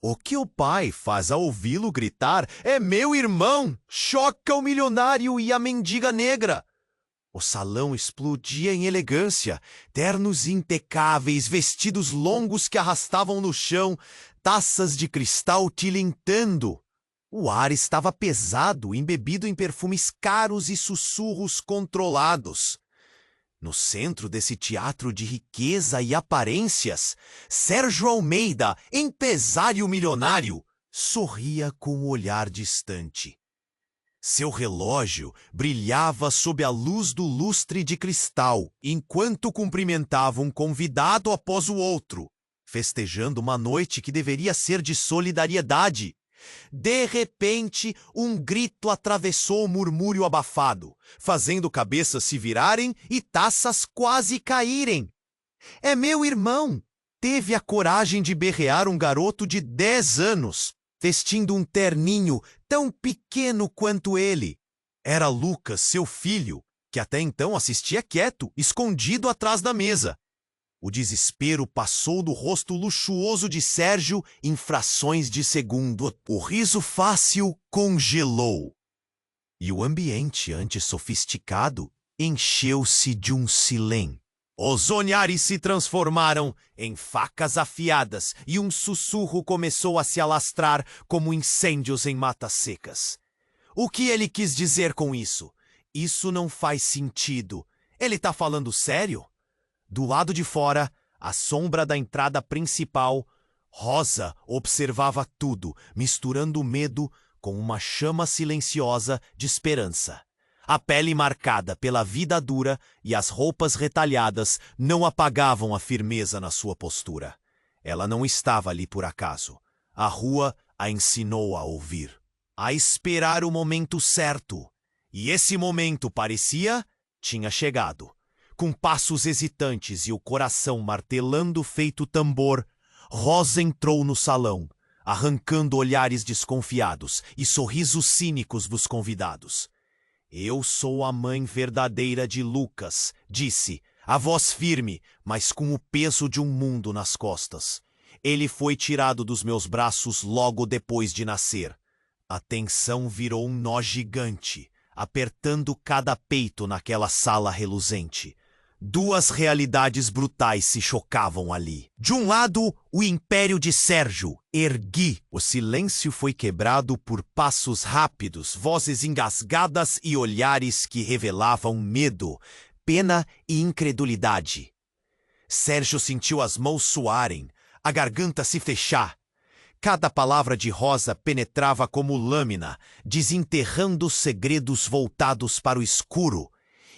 O que o pai faz ao ouvi-lo gritar: "É meu irmão!" choca o milionário e a mendiga negra. O salão explodia em elegância, ternos impecáveis, vestidos longos que arrastavam no chão, taças de cristal tilintando. O ar estava pesado, embebido em perfumes caros e sussurros controlados. No centro desse teatro de riqueza e aparências, Sérgio Almeida, empresário milionário, sorria com um olhar distante. Seu relógio brilhava sob a luz do lustre de cristal, enquanto cumprimentava um convidado após o outro, festejando uma noite que deveria ser de solidariedade. De repente, um grito atravessou o murmúrio abafado, fazendo cabeças se virarem e taças quase caírem. "É meu irmão!" teve a coragem de berrear um garoto de 10 anos, vestindo um terninho tão pequeno quanto ele. Era Lucas, seu filho, que até então assistia quieto, escondido atrás da mesa. O desespero passou do rosto luxuoso de Sérgio em frações de segundo. O riso fácil congelou. E o ambiente antissofisticado encheu-se de um silêncio. Os olhares se transformaram em facas afiadas e um sussurro começou a se alastrar como incêndios em matas secas. O que ele quis dizer com isso? Isso não faz sentido. Ele tá falando sério? Do lado de fora, à sombra da entrada principal, Rosa observava tudo, misturando medo com uma chama silenciosa de esperança. A pele marcada pela vida dura e as roupas retalhadas não apagavam a firmeza na sua postura. Ela não estava ali por acaso. A rua a ensinou a ouvir, a esperar o momento certo. E esse momento tinha chegado. Com passos hesitantes e o coração martelando feito tambor, Rosa entrou no salão, arrancando olhares desconfiados e sorrisos cínicos dos convidados. "Eu sou a mãe verdadeira de Lucas", disse, a voz firme, mas com o peso de um mundo nas costas. "Ele foi tirado dos meus braços logo depois de nascer." A tensão virou um nó gigante, apertando cada peito naquela sala reluzente. Duas realidades brutais se chocavam ali. De um lado, o império de Sérgio, ergui. O silêncio foi quebrado por passos rápidos, vozes engasgadas e olhares que revelavam medo, pena e incredulidade. Sérgio sentiu as mãos suarem, a garganta se fechar. Cada palavra de Rosa penetrava como lâmina, desenterrando segredos voltados para o escuro,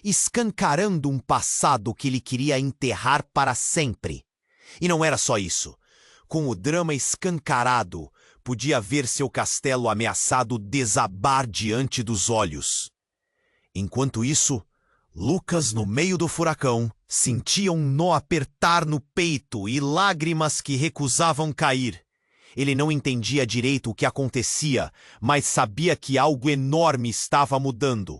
escancarando um passado que ele queria enterrar para sempre. E não era só isso. Com o drama escancarado, podia ver seu castelo ameaçado desabar diante dos olhos. Enquanto isso, Lucas, no meio do furacão, sentia um nó apertar no peito e lágrimas que recusavam cair. Ele não entendia direito o que acontecia, mas sabia que algo enorme estava mudando.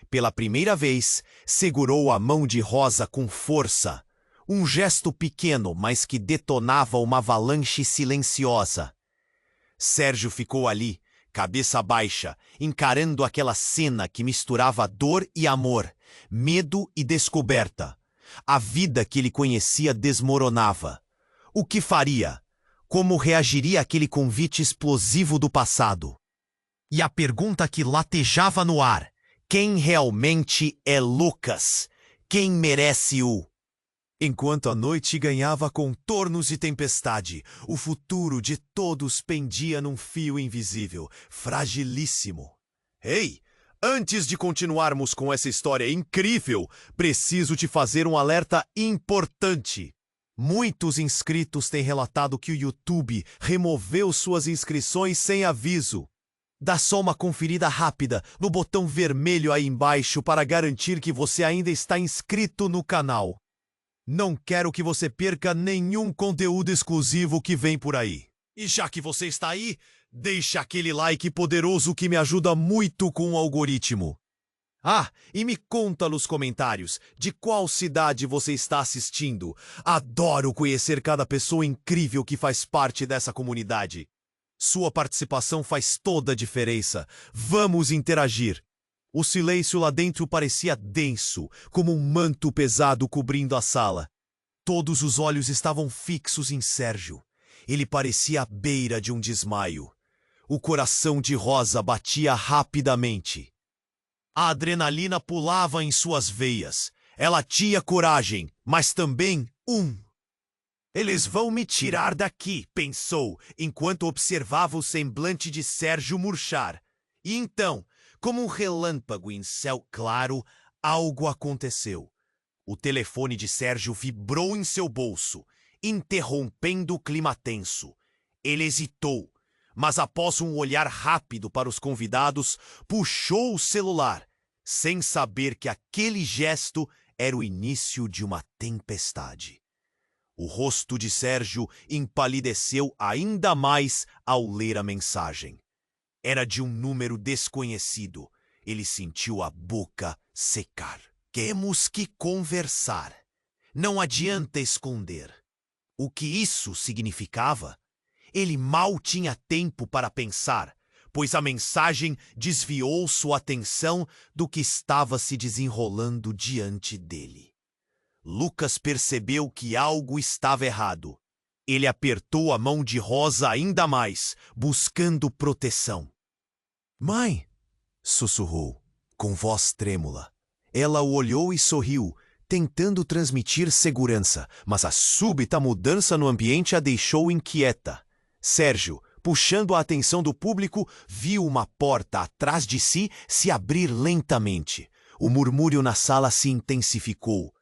Pela primeira vez, segurou a mão de Rosa com força. Um gesto pequeno, mas que detonava uma avalanche silenciosa. Sérgio ficou ali, cabeça baixa, encarando aquela cena que misturava dor e amor, medo e descoberta. A vida que ele conhecia desmoronava. O que faria? Como reagiria àquele convite explosivo do passado? E a pergunta que latejava no ar: quem realmente é Lucas? Quem merece o... Enquanto a noite ganhava contornos de tempestade, o futuro de todos pendia num fio invisível, fragilíssimo. Ei, antes de continuarmos com essa história incrível, preciso te fazer um alerta importante. Muitos inscritos têm relatado que o YouTube removeu suas inscrições sem aviso. Dá só uma conferida rápida no botão vermelho aí embaixo para garantir que você ainda está inscrito no canal. Não quero que você perca nenhum conteúdo exclusivo que vem por aí. E já que você está aí, deixa aquele like poderoso que me ajuda muito com o algoritmo. Ah, e me conta nos comentários de qual cidade você está assistindo. Adoro conhecer cada pessoa incrível que faz parte dessa comunidade. Sua participação faz toda a diferença. Vamos interagir. O silêncio lá dentro parecia denso, como um manto pesado cobrindo a sala. Todos os olhos estavam fixos em Sérgio. Ele parecia à beira de um desmaio. O coração de Rosa batia rapidamente. A adrenalina pulava em suas veias. Ela tinha coragem, mas também Eles vão me tirar daqui, pensou, enquanto observava o semblante de Sérgio murchar. E então, como um relâmpago em céu claro, algo aconteceu. O telefone de Sérgio vibrou em seu bolso, interrompendo o clima tenso. Ele hesitou, mas após um olhar rápido para os convidados, puxou o celular, sem saber que aquele gesto era o início de uma tempestade. O rosto de Sérgio empalideceu ainda mais ao ler a mensagem. Era de um número desconhecido. Ele sentiu a boca secar. Temos que conversar. Não adianta esconder. O que isso significava? Ele mal tinha tempo para pensar, pois a mensagem desviou sua atenção do que estava se desenrolando diante dele. Lucas percebeu que algo estava errado. Ele apertou a mão de Rosa ainda mais, buscando proteção. "Mãe!" sussurrou, com voz trêmula. Ela o olhou e sorriu, tentando transmitir segurança, mas a súbita mudança no ambiente a deixou inquieta. Sérgio, puxando a atenção do público, viu uma porta atrás de si se abrir lentamente. O murmúrio na sala se intensificou.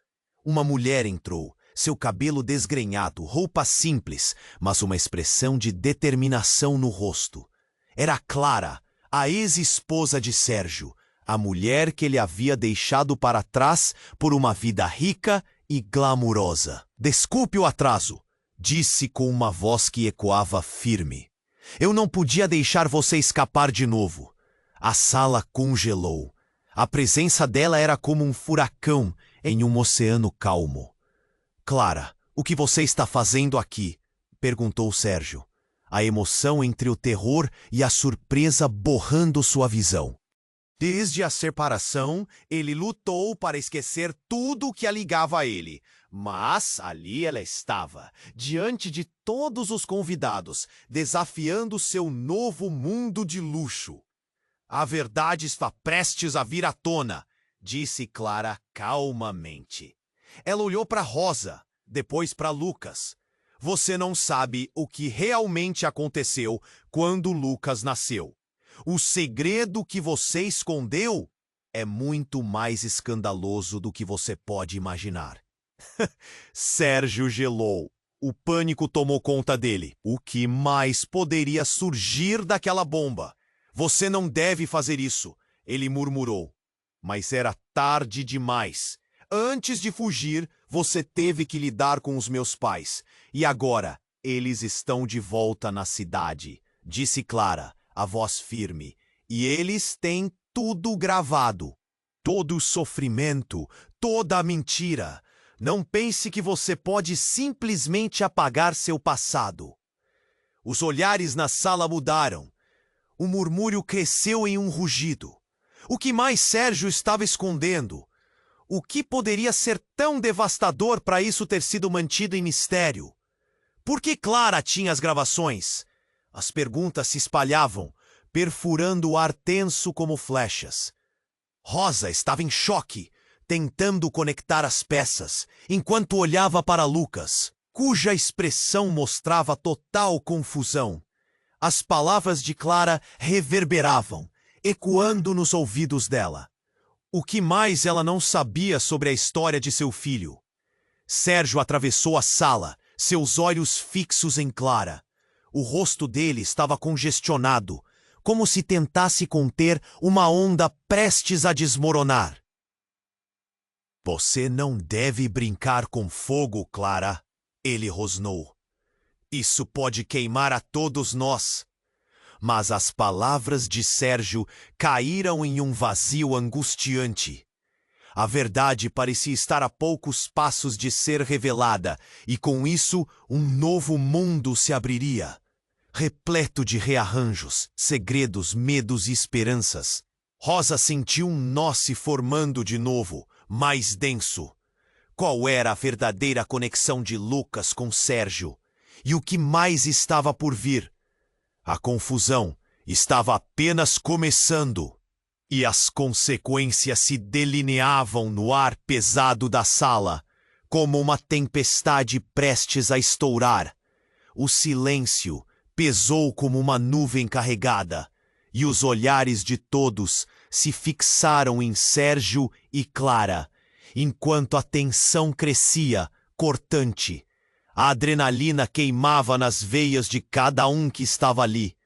Uma mulher entrou, seu cabelo desgrenhado, roupa simples, mas uma expressão de determinação no rosto. Era Clara, a ex-esposa de Sérgio, a mulher que ele havia deixado para trás por uma vida rica e glamurosa. "Desculpe o atraso", disse com uma voz que ecoava firme. "Eu não podia deixar você escapar de novo." A sala congelou. A presença dela era como um furacão em um oceano calmo. "Clara, o que você está fazendo aqui?" perguntou Sérgio, a emoção entre o terror e a surpresa borrando sua visão. Desde a separação, ele lutou para esquecer tudo o que a ligava a ele. Mas ali ela estava, diante de todos os convidados, desafiando seu novo mundo de luxo. "A verdade está prestes a vir à tona", disse Clara calmamente. Ela olhou para Rosa, depois para Lucas. "Você não sabe o que realmente aconteceu quando Lucas nasceu. O segredo que você escondeu é muito mais escandaloso do que você pode imaginar." Sérgio gelou. O pânico tomou conta dele. O que mais poderia surgir daquela bomba? "Você não deve fazer isso", ele murmurou. Mas era tarde demais. "Antes de fugir, você teve que lidar com os meus pais. E agora, eles estão de volta na cidade", disse Clara, a voz firme. "E eles têm tudo gravado. Todo o sofrimento, toda a mentira. Não pense que você pode simplesmente apagar seu passado." Os olhares na sala mudaram. O murmúrio cresceu em um rugido. O que mais Sérgio estava escondendo? O que poderia ser tão devastador para isso ter sido mantido em mistério? Por que Clara tinha as gravações? As perguntas se espalhavam, perfurando o ar tenso como flechas. Rosa estava em choque, tentando conectar as peças, enquanto olhava para Lucas, cuja expressão mostrava total confusão. As palavras de Clara reverberavam, ecoando nos ouvidos dela. O que mais ela não sabia sobre a história de seu filho? Sérgio atravessou a sala, seus olhos fixos em Clara. O rosto dele estava congestionado, como se tentasse conter uma onda prestes a desmoronar. "Você não deve brincar com fogo, Clara", ele rosnou. "Isso pode queimar a todos nós." Mas as palavras de Sérgio caíram em um vazio angustiante. A verdade parecia estar a poucos passos de ser revelada, e com isso um novo mundo se abriria. repleto de rearranjos, segredos, medos e esperanças. Rosa sentiu um nó se formando de novo, mais denso. Qual era a verdadeira conexão de Lucas com Sérgio? E o que mais estava por vir? A confusão estava apenas começando. E as consequências se delineavam no ar pesado da sala, como uma tempestade prestes a estourar. O silêncio pesou como uma nuvem carregada, e os olhares de todos se fixaram em Sérgio e Clara, enquanto a tensão crescia, cortante. A adrenalina queimava nas veias de cada um que estava ali.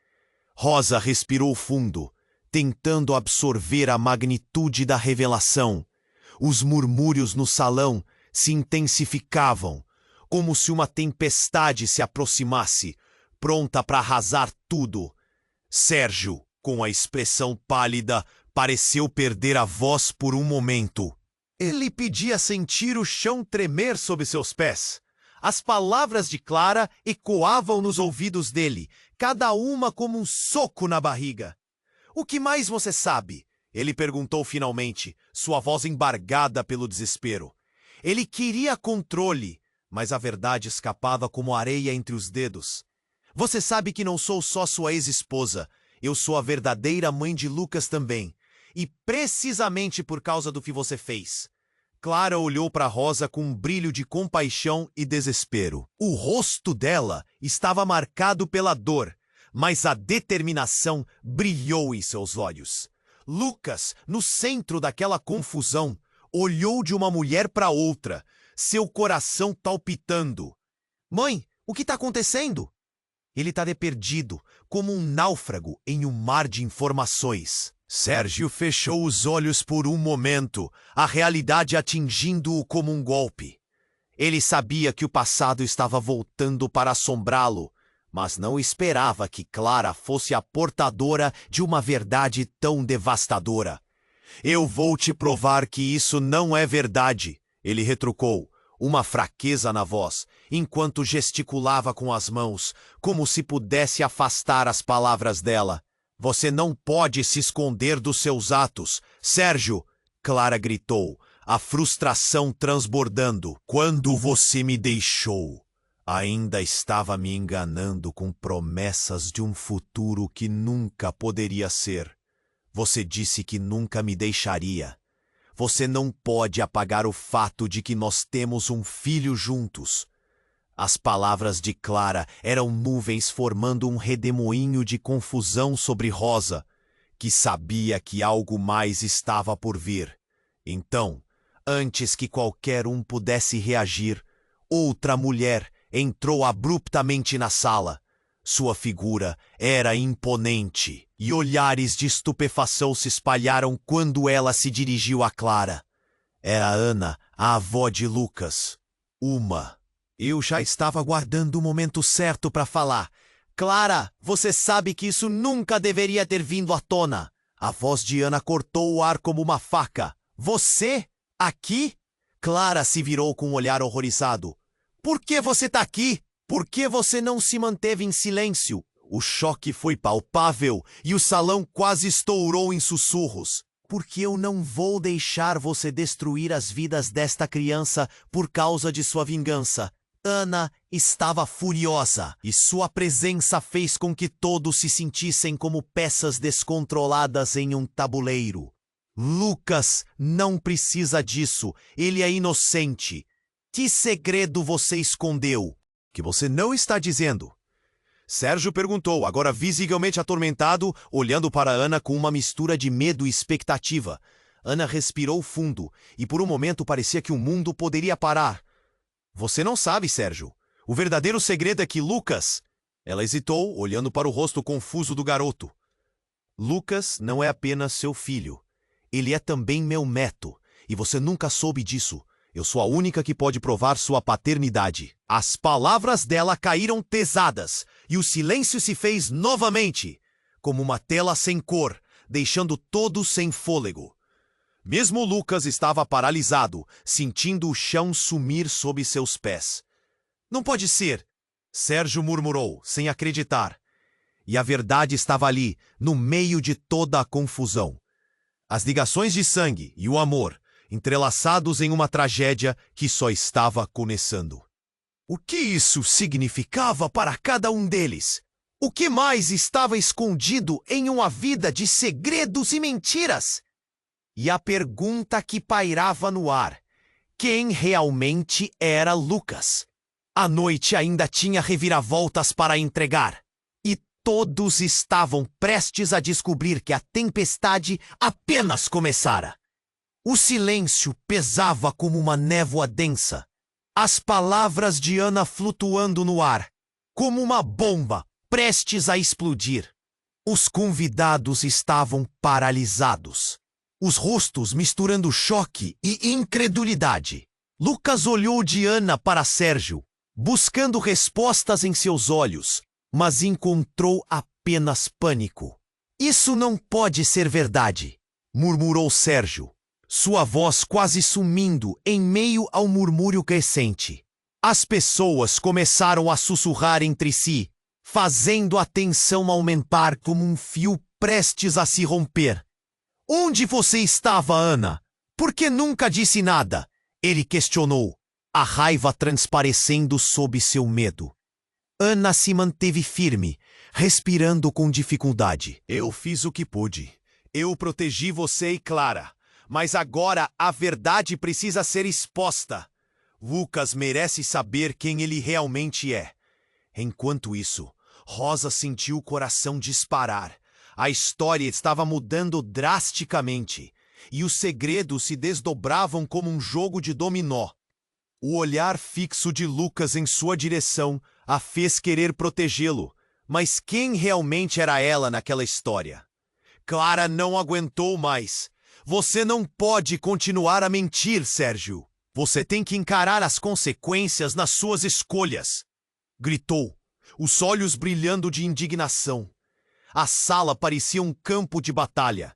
Rosa respirou fundo, tentando absorver a magnitude da revelação. Os murmúrios no salão se intensificavam, como se uma tempestade se aproximasse, pronta para arrasar tudo. Sérgio, com a expressão pálida, pareceu perder a voz por um momento. Ele pedia sentir o chão tremer sob seus pés. As palavras de Clara ecoavam nos ouvidos dele, cada uma como um soco na barriga. "O que mais você sabe?" ele perguntou finalmente, sua voz embargada pelo desespero. Ele queria controle, mas a verdade escapava como areia entre os dedos. "Você sabe que não sou só sua ex-esposa, eu sou a verdadeira mãe de Lucas também. E precisamente por causa do que você fez." Clara olhou para Rosa com um brilho de compaixão e desespero. O rosto dela estava marcado pela dor, mas a determinação brilhou em seus olhos. Lucas, no centro daquela confusão, olhou de uma mulher para outra, seu coração palpitando. "Mãe, o que está acontecendo?" Ele estava perdido, como um náufrago em um mar de informações. Sérgio fechou os olhos por um momento, a realidade atingindo-o como um golpe. Ele sabia que o passado estava voltando para assombrá-lo, mas não esperava que Clara fosse a portadora de uma verdade tão devastadora. "Eu vou te provar que isso não é verdade", ele retrucou, uma fraqueza na voz, enquanto gesticulava com as mãos, como se pudesse afastar as palavras dela. "Você não pode se esconder dos seus atos, Sérgio!" Clara gritou, a frustração transbordando. "Quando você me deixou, ainda estava me enganando com promessas de um futuro que nunca poderia ser. Você disse que nunca me deixaria. Você não pode apagar o fato de que nós temos um filho juntos." As palavras de Clara eram nuvens formando um redemoinho de confusão sobre Rosa, que sabia que algo mais estava por vir. Então, antes que qualquer um pudesse reagir, outra mulher entrou abruptamente na sala. Sua figura era imponente, e olhares de estupefação se espalharam quando ela se dirigiu a Clara. Era Ana, a avó de Lucas. Eu já estava aguardando o momento certo para falar. "Clara, você sabe que isso nunca deveria ter vindo à tona." A voz de Ana cortou o ar como uma faca. "Você? Aqui?" Clara se virou com um olhar horrorizado. "Por que você está aqui? Por que você não se manteve em silêncio?" O choque foi palpável e o salão quase estourou em sussurros. "Porque eu não vou deixar você destruir as vidas desta criança por causa de sua vingança." Ana estava furiosa, e sua presença fez com que todos se sentissem como peças descontroladas em um tabuleiro. "Lucas não precisa disso, ele é inocente. Que segredo você escondeu?" "Que você não está dizendo?" Sérgio perguntou, agora visivelmente atormentado, olhando para Ana com uma mistura de medo e expectativa. Ana respirou fundo, e por um momento parecia que o mundo poderia parar. "Você não sabe, Sérgio. O verdadeiro segredo é que Lucas..." Ela hesitou, olhando para o rosto confuso do garoto. "Lucas não é apenas seu filho. Ele é também meu neto, e você nunca soube disso. Eu sou a única que pode provar sua paternidade." As palavras dela caíram pesadas, e o silêncio se fez novamente, como uma tela sem cor, deixando todos sem fôlego. Mesmo Lucas estava paralisado, sentindo o chão sumir sob seus pés. "Não pode ser!" Sérgio murmurou, sem acreditar. e a verdade estava ali, no meio de toda a confusão. As ligações de sangue e o amor, entrelaçados em uma tragédia que só estava começando. O que isso significava para cada um deles? O que mais estava escondido em uma vida de segredos e mentiras? E a pergunta que pairava no ar: quem realmente era Lucas? A noite ainda tinha reviravoltas para entregar. E todos estavam prestes a descobrir que a tempestade apenas começara. O silêncio pesava como uma névoa densa. As palavras de Ana flutuando no ar, como uma bomba prestes a explodir. Os convidados estavam paralisados, os rostos misturando choque e incredulidade. Lucas olhou de Ana para Sérgio, buscando respostas em seus olhos, mas encontrou apenas pânico. Isso não pode ser verdade, murmurou Sérgio, sua voz quase sumindo em meio ao murmúrio crescente. As pessoas começaram a sussurrar entre si, fazendo a tensão aumentar como um fio prestes a se romper. Onde você estava, Ana? Por que nunca disse nada? Ele questionou, a raiva transparecendo sob seu medo. Ana se manteve firme, respirando com dificuldade. Eu fiz o que pude. Eu protegi você e Clara. Mas agora a verdade precisa ser exposta. Lucas merece saber quem ele realmente é. Enquanto isso, Rosa sentiu o coração disparar. A história estava mudando drasticamente, e os segredos se desdobravam como um jogo de dominó. O olhar fixo de Lucas em sua direção a fez querer protegê-lo, mas quem realmente era ela naquela história? Clara não aguentou mais. Você não pode continuar a mentir, Sérgio. Você tem que encarar as consequências nas suas escolhas. Gritou, os olhos brilhando de indignação. A sala parecia um campo de batalha,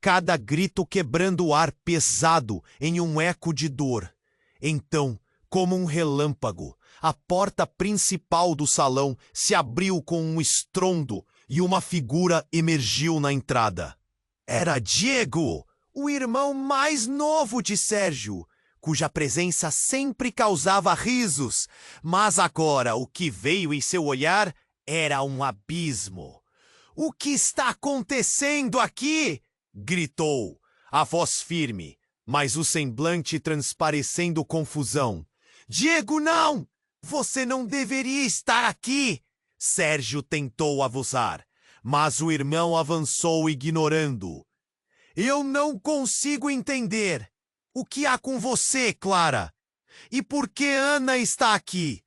cada grito quebrando o ar pesado em um eco de dor. Então, como um relâmpago, a porta principal do salão se abriu com um estrondo e uma figura emergiu na entrada. Era Diego, o irmão mais novo de Sérgio, cuja presença sempre causava risos, mas agora o que veio em seu olhar era um abismo. O que está acontecendo aqui? Gritou, a voz firme, mas o semblante transparecendo confusão. Diego, não! Você não deveria estar aqui! Sérgio tentou avisar, mas o irmão avançou ignorando. Eu não consigo entender. O que há com você, Clara? E por que Ana está aqui?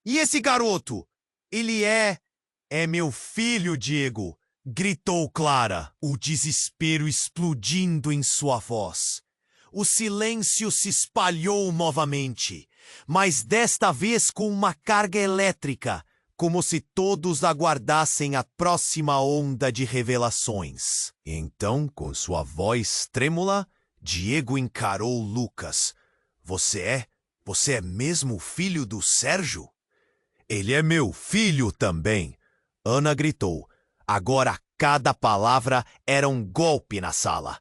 E esse garoto? Ele é meu filho, Diego, gritou Clara, o desespero explodindo em sua voz. O silêncio se espalhou novamente, mas desta vez com uma carga elétrica, como se todos aguardassem a próxima onda de revelações. Então, com sua voz trêmula, Diego encarou Lucas. Você é mesmo filho do Sérgio? Ele é meu filho também, Ana gritou. Agora cada palavra era um golpe na sala.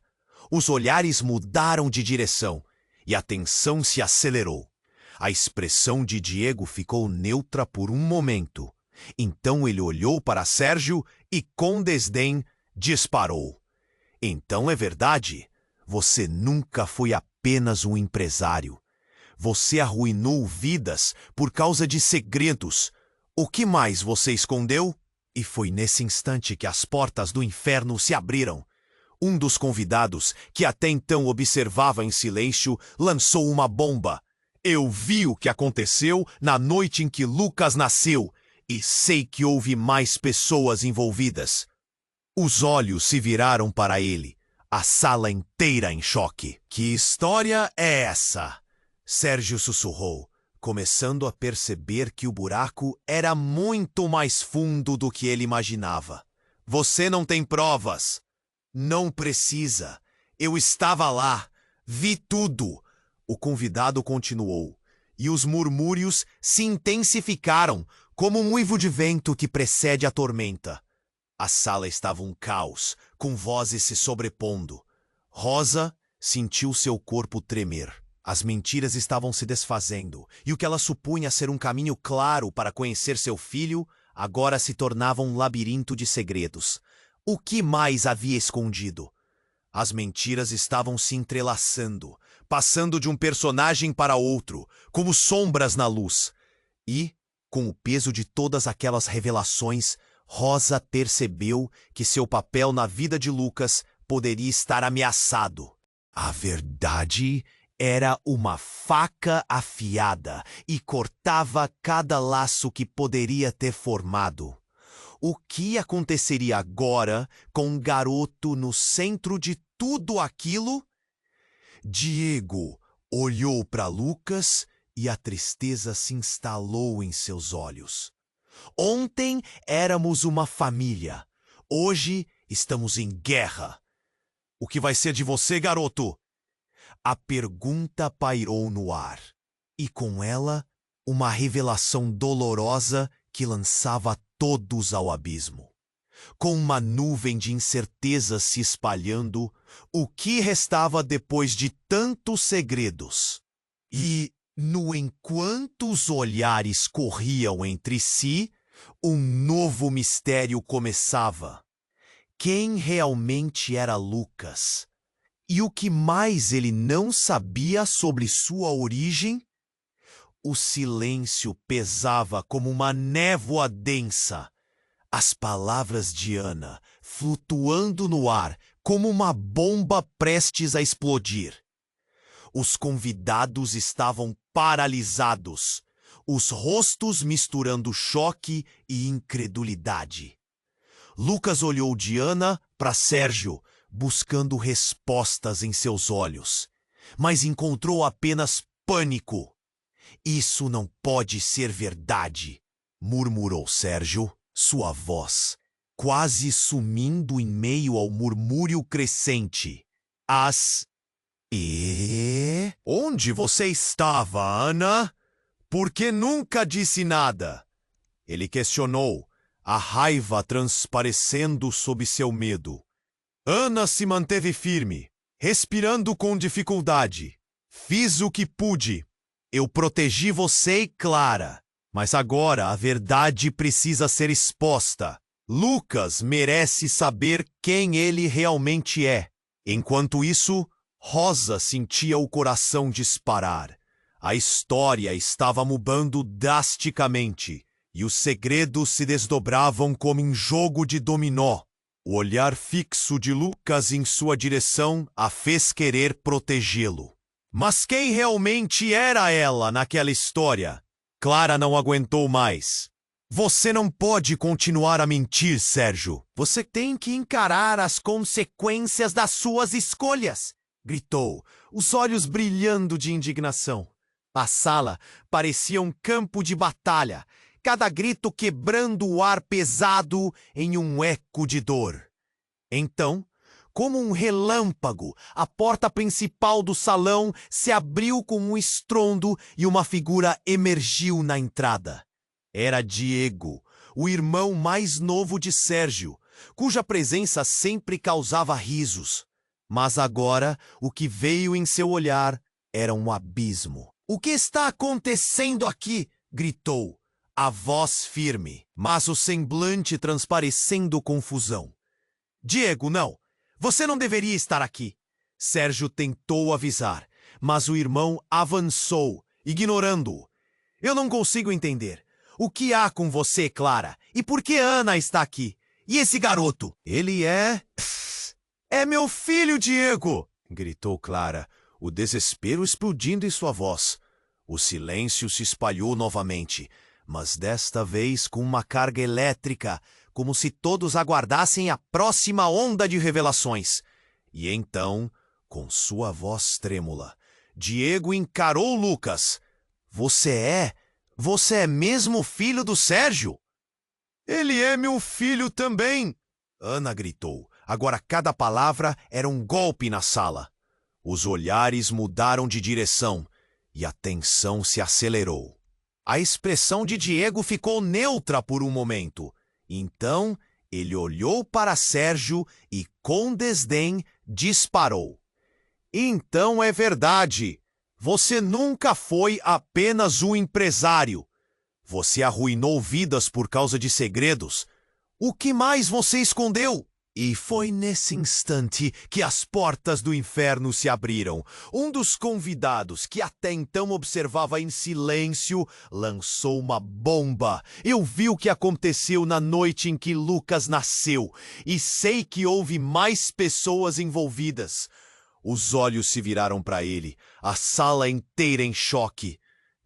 Os olhares mudaram de direção e a tensão se acelerou. A expressão de Diego ficou neutra por um momento. Então ele olhou para Sérgio e, com desdém, disparou. Então é verdade. Você nunca foi apenas um empresário. Você arruinou vidas por causa de segredos. O que mais você escondeu? E foi nesse instante que as portas do inferno se abriram. Um dos convidados, que até então observava em silêncio, lançou uma bomba. Eu vi o que aconteceu na noite em que Lucas nasceu e sei que houve mais pessoas envolvidas. Os olhos se viraram para ele, a sala inteira em choque. Que história é essa? Sérgio sussurrou, começando a perceber que o buraco era muito mais fundo do que ele imaginava. Você não tem provas. Não precisa. Eu estava lá. Vi tudo. O convidado continuou, e os murmúrios se intensificaram como um uivo de vento que precede a tormenta. A sala estava um caos, com vozes se sobrepondo. Rosa sentiu seu corpo tremer. As mentiras estavam se desfazendo, e o que ela supunha ser um caminho claro para conhecer seu filho, agora se tornava um labirinto de segredos. O que mais havia escondido? As mentiras estavam se entrelaçando, passando de um personagem para outro, como sombras na luz. E, com o peso de todas aquelas revelações, Rosa percebeu que seu papel na vida de Lucas poderia estar ameaçado. A verdade era uma faca afiada e cortava cada laço que poderia ter formado. O que aconteceria agora com um garoto no centro de tudo aquilo? Diego olhou para Lucas e a tristeza se instalou em seus olhos. Ontem éramos uma família. Hoje estamos em guerra. O que vai ser de você, garoto? A pergunta pairou no ar, e com ela, uma revelação dolorosa que lançava todos ao abismo. Com uma nuvem de incertezas se espalhando, o que restava depois de tantos segredos? E, no enquanto os olhares corriam entre si, um novo mistério começava. Quem realmente era Lucas? E o que mais ele não sabia sobre sua origem? O silêncio pesava como uma névoa densa. As palavras de Ana flutuando no ar como uma bomba prestes a explodir. Os convidados estavam paralisados, os rostos misturando choque e incredulidade. Lucas olhou de Ana para Sérgio, buscando respostas em seus olhos, mas encontrou apenas pânico. Isso não pode ser verdade, murmurou Sérgio, sua voz quase sumindo em meio ao murmúrio crescente. Onde você estava, Ana? Por que nunca disse nada? Ele questionou, a raiva transparecendo sob seu medo. Ana se manteve firme, respirando com dificuldade. Fiz o que pude. Eu protegi você e Clara. Mas agora a verdade precisa ser exposta. Lucas merece saber quem ele realmente é. Enquanto isso, Rosa sentia o coração disparar. A história estava mudando drasticamente, e os segredos se desdobravam como em jogo de dominó. O olhar fixo de Lucas em sua direção a fez querer protegê-lo. Mas quem realmente era ela naquela história? Clara não aguentou mais. Você não pode continuar a mentir, Sérgio. Você tem que encarar as consequências das suas escolhas, gritou, os olhos brilhando de indignação. A sala parecia um campo de batalha, cada grito quebrando o ar pesado em um eco de dor. Então, como um relâmpago, a porta principal do salão se abriu com um estrondo e uma figura emergiu na entrada. Era Diego, o irmão mais novo de Sérgio, cuja presença sempre causava risos. Mas agora, o que veio em seu olhar era um abismo. "O que está acontecendo aqui?" gritou, a voz firme, mas o semblante transparecendo confusão. "Diego, não! Você não deveria estar aqui." Sérgio tentou avisar, mas o irmão avançou, ignorando-o. "Eu não consigo entender. O que há com você, Clara? E por que Ana está aqui? E esse garoto?" "Ele é... é meu filho, Diego!" gritou Clara, o desespero explodindo em sua voz. O silêncio se espalhou novamente, mas desta vez com uma carga elétrica, como se todos aguardassem a próxima onda de revelações. E então, com sua voz trêmula, Diego encarou Lucas. Você é mesmo filho do Sérgio?" "Ele é meu filho também!" Ana gritou. Agora cada palavra era um golpe na sala. Os olhares mudaram de direção e a tensão se acelerou. A expressão de Diego ficou neutra por um momento. Então, Ele olhou para Sérgio e, com desdém, disparou. Então é verdade. Você nunca foi apenas um empresário. Você arruinou vidas por causa de segredos. O que mais você escondeu? E foi nesse instante que as portas do inferno se abriram. Um dos convidados, que até então observava em silêncio, lançou uma bomba. Eu vi o que aconteceu na noite em que Lucas nasceu, e sei que houve mais pessoas envolvidas. Os olhos se viraram para ele, a sala inteira em choque.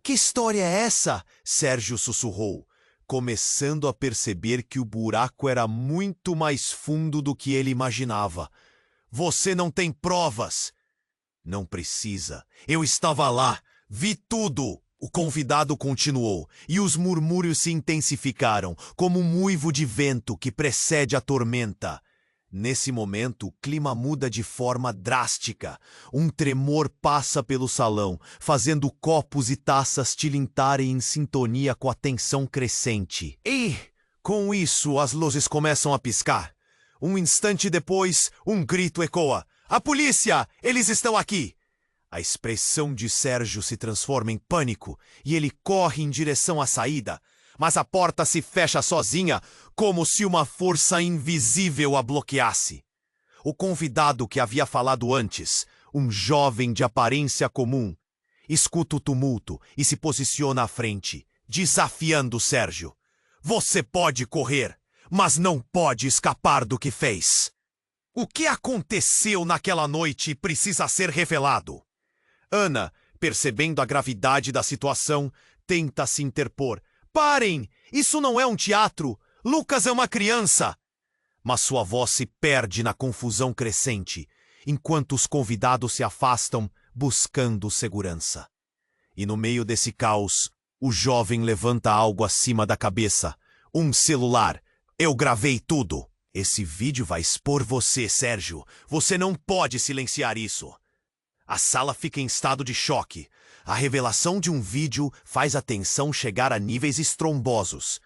Que história é essa? Sérgio sussurrou, começando a perceber que o buraco era muito mais fundo do que ele imaginava. Você não tem provas. Não precisa. Eu estava lá. Vi tudo. O convidado continuou, e os murmúrios se intensificaram, como um uivo de vento que precede a tormenta. Nesse momento, o clima muda de forma drástica. Um tremor passa pelo salão, fazendo copos e taças tilintarem em sintonia com a tensão crescente. E, com isso, as luzes começam a piscar. Um instante depois, um grito ecoa. A polícia! Eles estão aqui! A expressão de Sérgio se transforma em pânico e ele corre em direção à saída. Mas a porta se fecha sozinha, como se uma força invisível a bloqueasse. O convidado que havia falado antes, um jovem de aparência comum, escuta o tumulto e se posiciona à frente, desafiando Sérgio. Você pode correr, mas não pode escapar do que fez. O que aconteceu naquela noite precisa ser revelado. Ana, percebendo a gravidade da situação, tenta se interpor. Parem! Isso não é um teatro! Lucas é uma criança! Mas sua voz se perde na confusão crescente, enquanto os convidados se afastam, buscando segurança. E no meio desse caos, o jovem levanta algo acima da cabeça. Um celular. Eu gravei tudo. Esse vídeo vai expor você, Sérgio. Você não pode silenciar isso. A sala fica em estado de choque. A revelação de um vídeo faz a tensão chegar a níveis estrombosos.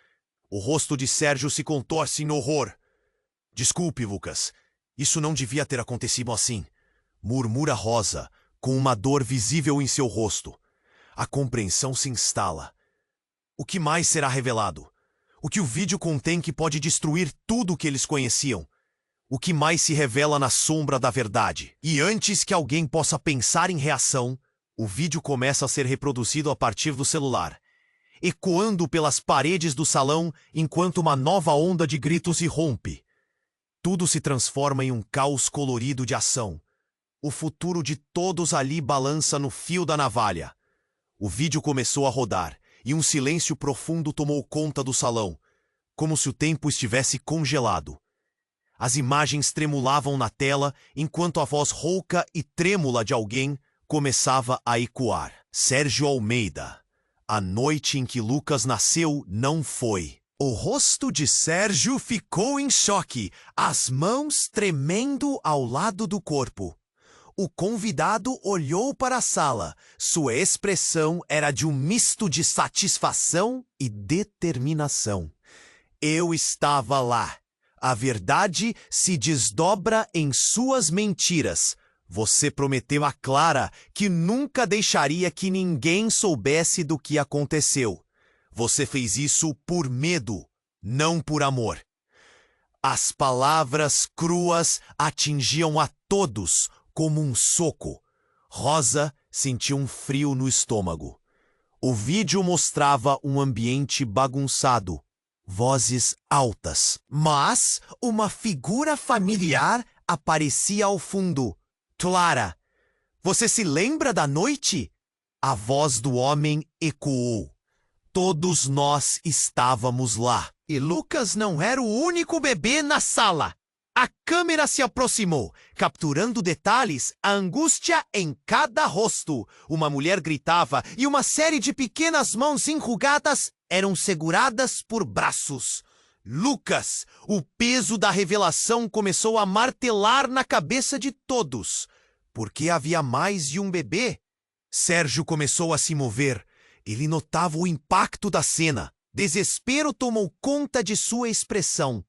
O rosto de Sérgio se contorce em horror. Desculpe, Lucas. Isso não devia ter acontecido assim. Murmura Rosa, com uma dor visível em seu rosto. A compreensão se instala. O que mais será revelado? O que o vídeo contém que pode destruir tudo o que eles conheciam? O que mais se revela na sombra da verdade? E antes que alguém possa pensar em reação, o vídeo começa a ser reproduzido a partir do celular, ecoando pelas paredes do salão enquanto uma nova onda de gritos irrompe. Tudo se transforma em um caos colorido de ação. O futuro de todos ali balança no fio da navalha. O vídeo começou a rodar, e um silêncio profundo tomou conta do salão, como se o tempo estivesse congelado. As imagens tremulavam na tela enquanto a voz rouca e trêmula de alguém começava a ecoar. Sérgio Almeida. A noite em que Lucas nasceu não foi. O rosto de Sérgio ficou em choque, as mãos tremendo ao lado do corpo. O convidado olhou para a sala. Sua expressão era de um misto de satisfação e determinação. Eu estava lá. A verdade se desdobra em suas mentiras. Você prometeu a Clara que nunca deixaria que ninguém soubesse do que aconteceu. Você fez isso por medo, não por amor. As palavras cruas atingiam a todos como um soco. Rosa sentiu um frio no estômago. O vídeo mostrava um ambiente bagunçado. Vozes altas. Mas uma figura familiar aparecia ao fundo. Clara, você se lembra da noite? A voz do homem ecoou. Todos nós estávamos lá. E Lucas não era o único bebê na sala. A câmera se aproximou, capturando detalhes, a angústia em cada rosto. Uma mulher gritava e uma série de pequenas mãos enrugadas eram seguradas por braços. Lucas, o peso da revelação começou a martelar na cabeça de todos. Por que havia mais de um bebê? Sérgio começou a se mover. Ele notava o impacto da cena. Desespero tomou conta de sua expressão.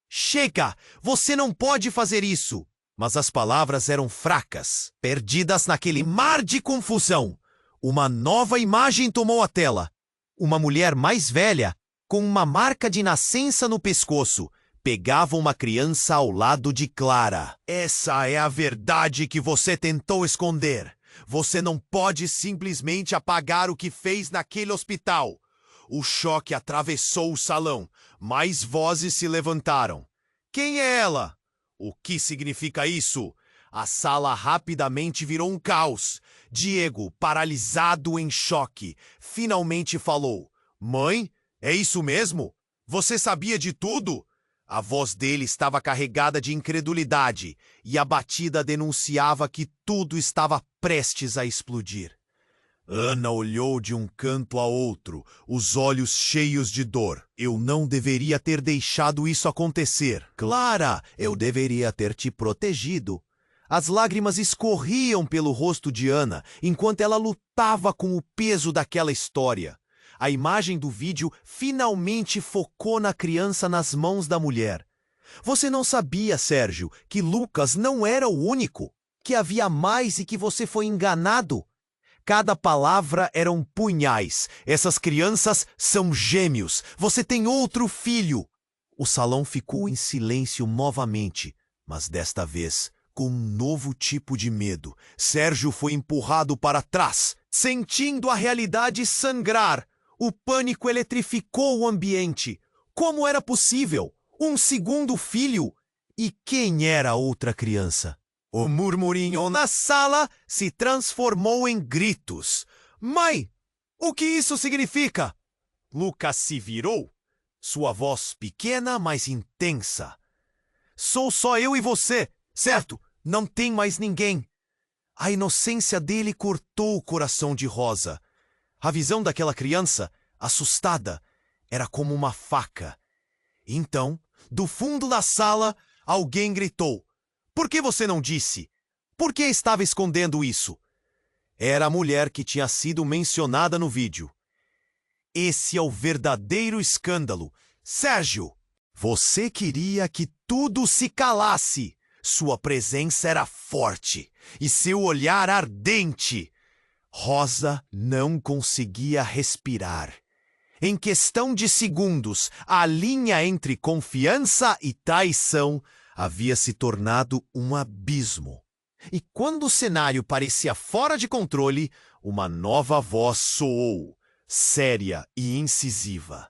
Chega! Você não pode fazer isso! Mas as palavras eram fracas, perdidas naquele mar de confusão. Uma nova imagem tomou a tela. Uma mulher mais velha, com uma marca de nascença no pescoço, pegava uma criança ao lado de Clara. Essa é a verdade que você tentou esconder. Você não pode simplesmente apagar o que fez naquele hospital. O choque atravessou o salão. Mais vozes se levantaram. Quem é ela? O que significa isso? A sala rapidamente virou um caos. Diego, paralisado em choque, finalmente falou. Mãe, é isso mesmo? Você sabia de tudo? A voz dele estava carregada de incredulidade e a batida denunciava que tudo estava prestes a explodir. Ana olhou de um canto a outro, os olhos cheios de dor. Eu não deveria ter deixado isso acontecer. Clara, eu deveria ter te protegido. As lágrimas escorriam pelo rosto de Ana enquanto ela lutava com o peso daquela história. A imagem do vídeo finalmente focou na criança nas mãos da mulher. Você não sabia, Sérgio, que Lucas não era o único, que havia mais e que você foi enganado? Cada palavra eram punhais. Essas crianças são gêmeos. Você tem outro filho. O salão ficou em silêncio novamente, mas desta vez, com um novo tipo de medo. Sérgio foi empurrado para trás, sentindo a realidade sangrar. O pânico eletrificou o ambiente. Como era possível? Um segundo filho? E quem era a outra criança? O murmurinho na sala se transformou em gritos. Mãe, o que isso significa? Lucas se virou, sua voz pequena, mas intensa. Sou só eu e você, certo? Não tem mais ninguém. A inocência dele cortou o coração de Rosa. A visão daquela criança, assustada, era como uma faca. Então, do fundo da sala, alguém gritou. Por que você não disse? Por que estava escondendo isso? Era a mulher que tinha sido mencionada no vídeo. Esse é o verdadeiro escândalo. Sérgio, você queria que tudo se calasse. Sua presença era forte e seu olhar ardente. Rosa não conseguia respirar. Em questão de segundos, a linha entre confiança e traição havia se tornado um abismo. E quando o cenário parecia fora de controle, uma nova voz soou, séria e incisiva.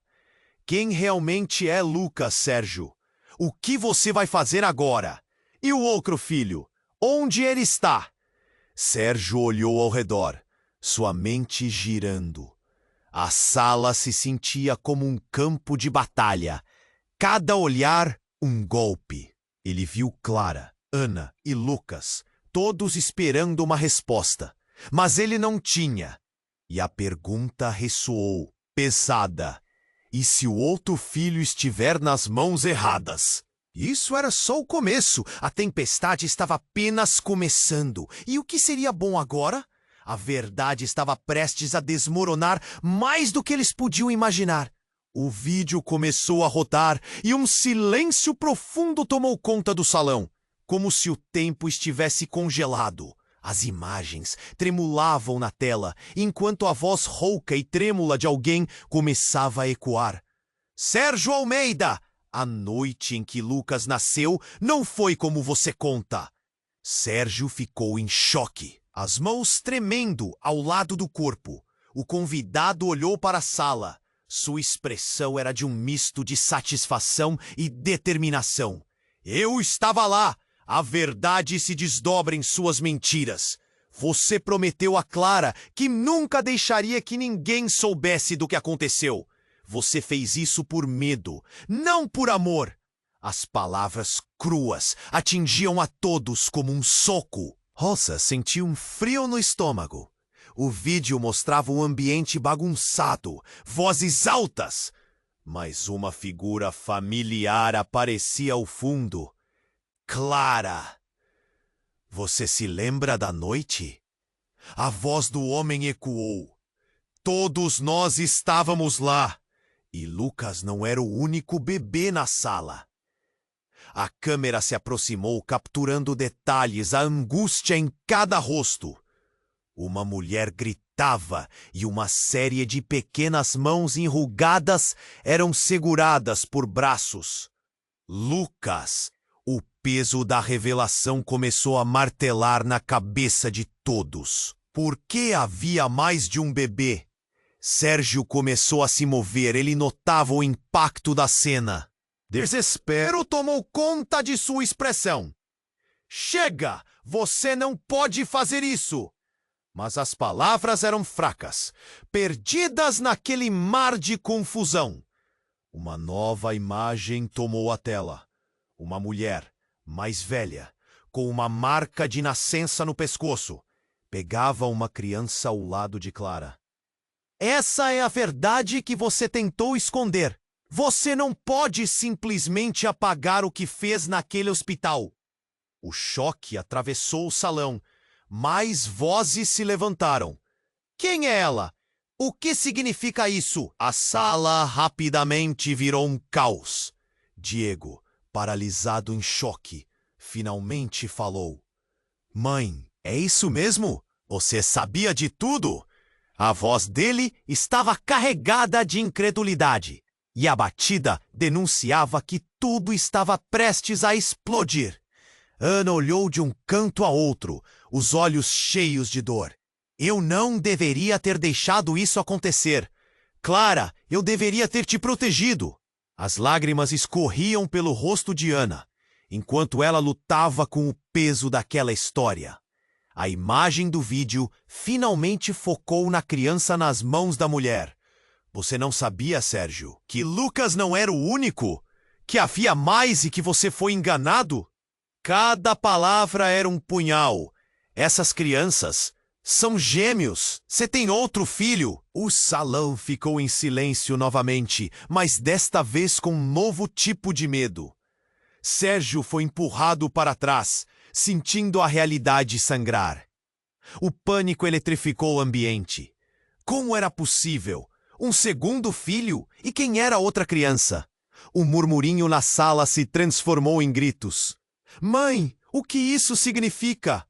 Quem realmente é Lucas, Sérgio? O que você vai fazer agora? E o outro filho? Onde ele está? Sérgio olhou ao redor, sua mente girando. A sala se sentia como um campo de batalha. Cada olhar, um golpe. Ele viu Clara, Ana e Lucas, todos esperando uma resposta. Mas ele não tinha. E a pergunta ressoou, pesada. E se o outro filho estiver nas mãos erradas? Isso era só o começo. A tempestade estava apenas começando. E o que seria bom agora? A verdade estava prestes a desmoronar mais do que eles podiam imaginar. O vídeo começou a rodar e um silêncio profundo tomou conta do salão, como se o tempo estivesse congelado. As imagens tremulavam na tela, enquanto a voz rouca e trêmula de alguém começava a ecoar. Sérgio Almeida! A noite em que Lucas nasceu não foi como você conta. Sérgio ficou em choque, as mãos tremendo ao lado do corpo. O convidado olhou para a sala. Sua expressão era de um misto de satisfação e determinação. Eu estava lá! A verdade se desdobra em suas mentiras. Você prometeu a Clara que nunca deixaria que ninguém soubesse do que aconteceu. Você fez isso por medo, não por amor. As palavras cruas atingiam a todos como um soco. Rosa sentiu um frio no estômago. O vídeo mostrava um ambiente bagunçado, vozes altas. Mas uma figura familiar aparecia ao fundo. Clara! Você se lembra da noite? A voz do homem ecoou. Todos nós estávamos lá. E Lucas não era o único bebê na sala. A câmera se aproximou, capturando detalhes, a angústia em cada rosto. Uma mulher gritava e uma série de pequenas mãos enrugadas eram seguradas por braços. Lucas, o peso da revelação começou a martelar na cabeça de todos. Por que havia mais de um bebê? Sérgio começou a se mover, ele notava o impacto da cena. Desespero tomou conta de sua expressão. Chega! Você não pode fazer isso! Mas as palavras eram fracas, perdidas naquele mar de confusão. Uma nova imagem tomou a tela. Uma mulher, mais velha, com uma marca de nascença no pescoço, pegava uma criança ao lado de Clara. Essa é a verdade que você tentou esconder. Você não pode simplesmente apagar o que fez naquele hospital. O choque atravessou o salão. Mais vozes se levantaram. Quem é ela? O que significa isso? A sala rapidamente virou um caos. Diego, paralisado em choque, finalmente falou. Mãe, é isso mesmo? Você sabia de tudo? A voz dele estava carregada de incredulidade. E a batida denunciava que tudo estava prestes a explodir. Ana olhou de um canto a outro, os olhos cheios de dor. Eu não deveria ter deixado isso acontecer. Clara, eu deveria ter te protegido. As lágrimas escorriam pelo rosto de Ana, enquanto ela lutava com o peso daquela história. A imagem do vídeo finalmente focou na criança nas mãos da mulher. Você não sabia, Sérgio, que Lucas não era o único? Que havia mais e que você foi enganado? Cada palavra era um punhal. Essas crianças são gêmeos. Você tem outro filho. O salão ficou em silêncio novamente, mas desta vez com um novo tipo de medo. Sérgio foi empurrado para trás, sentindo a realidade sangrar. O pânico eletrificou o ambiente. Como era possível? Um segundo filho? E quem era a outra criança? O murmurinho na sala se transformou em gritos. Mãe, o que isso significa?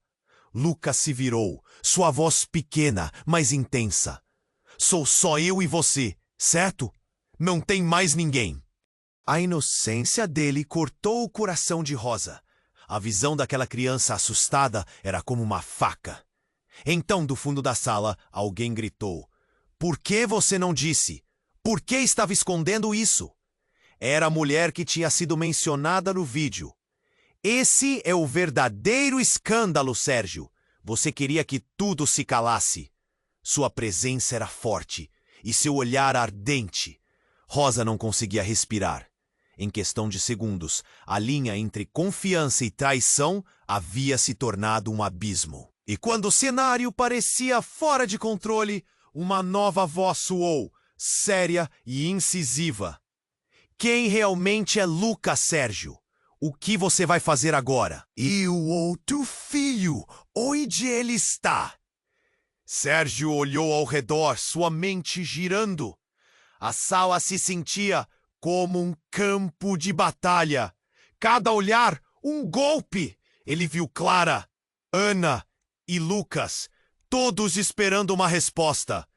Lucas se virou, sua voz pequena, mas intensa. Sou só eu e você, certo? Não tem mais ninguém. A inocência dele cortou o coração de Rosa. A visão daquela criança assustada era como uma faca. Então, do fundo da sala, alguém gritou. Por que você não disse? Por que estava escondendo isso? Era a mulher que tinha sido mencionada no vídeo. Esse é o verdadeiro escândalo, Sérgio. Você queria que tudo se calasse. Sua presença era forte e seu olhar ardente. Rosa não conseguia respirar. Em questão de segundos, a linha entre confiança e traição havia se tornado um abismo. E quando o cenário parecia fora de controle, uma nova voz soou, séria e incisiva. Quem realmente é Lucas, Sérgio? O que você vai fazer agora? E o outro filho, onde ele está? Sérgio olhou ao redor, sua mente girando. A sala se sentia como um campo de batalha. Cada olhar, um golpe. Ele viu Clara, Ana e Lucas, todos esperando uma resposta.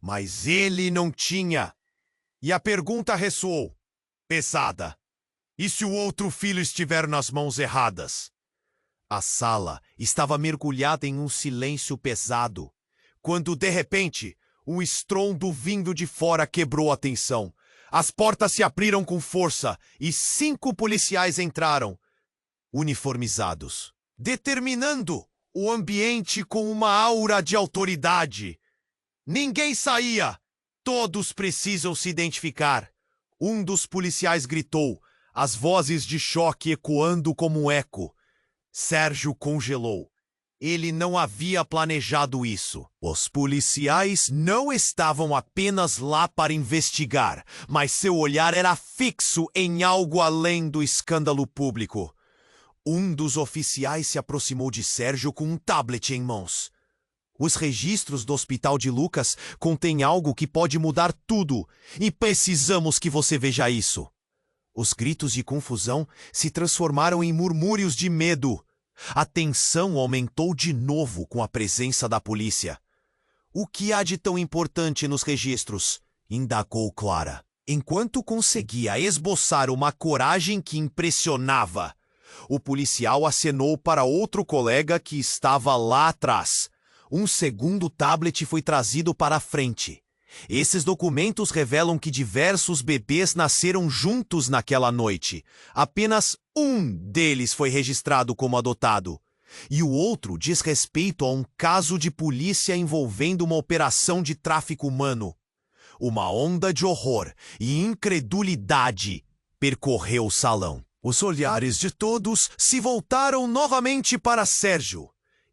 Mas ele não tinha. E a pergunta ressoou, pesada. E se o outro filho estiver nas mãos erradas? A sala estava mergulhada em um silêncio pesado, quando, de repente, um estrondo vindo de fora quebrou a tensão. As portas se abriram com força e 5 policiais entraram, uniformizados, determinando o ambiente com uma aura de autoridade. Ninguém saía. Todos precisam se identificar. Um dos policiais gritou, as vozes de choque ecoando como um eco. Sérgio congelou. Ele não havia planejado isso. Os policiais não estavam apenas lá para investigar, mas seu olhar era fixo em algo além do escândalo público. Um dos oficiais se aproximou de Sérgio com um tablet em mãos. Os registros do hospital de Lucas contêm algo que pode mudar tudo, e precisamos que você veja isso. Os gritos de confusão se transformaram em murmúrios de medo. A tensão aumentou de novo com a presença da polícia. O que há de tão importante nos registros? Indagou Clara, enquanto conseguia esboçar uma coragem que impressionava. O policial acenou para outro colega que estava lá atrás. Um segundo tablet foi trazido para a frente. Esses documentos revelam que diversos bebês nasceram juntos naquela noite. Apenas um deles foi registrado como adotado. E o outro diz respeito a um caso de polícia envolvendo uma operação de tráfico humano. Uma onda de horror e incredulidade percorreu o salão. Os olhares de todos se voltaram novamente para Sérgio.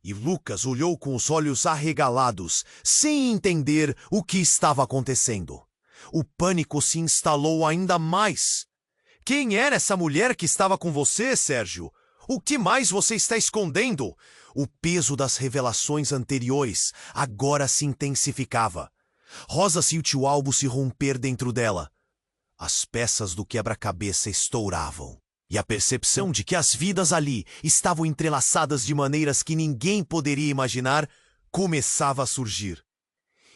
E Lucas olhou com os olhos arregalados, sem entender o que estava acontecendo. O pânico se instalou ainda mais. Quem era essa mulher que estava com você, Sérgio? O que mais você está escondendo? O peso das revelações anteriores agora se intensificava. Rosa sentiu o algo se romper dentro dela. As peças do quebra-cabeça estouravam. E a percepção de que as vidas ali estavam entrelaçadas de maneiras que ninguém poderia imaginar começava a surgir.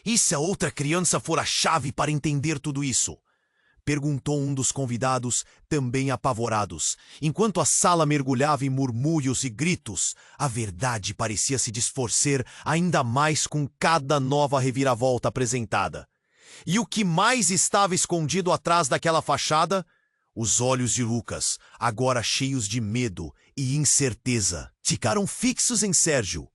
E se a outra criança for a chave para entender tudo isso? Perguntou um dos convidados, também apavorados. Enquanto a sala mergulhava em murmúrios e gritos, a verdade parecia se distorcer ainda mais com cada nova reviravolta apresentada. E o que mais estava escondido atrás daquela fachada? Os olhos de Lucas, agora cheios de medo e incerteza, ficaram fixos em Sérgio.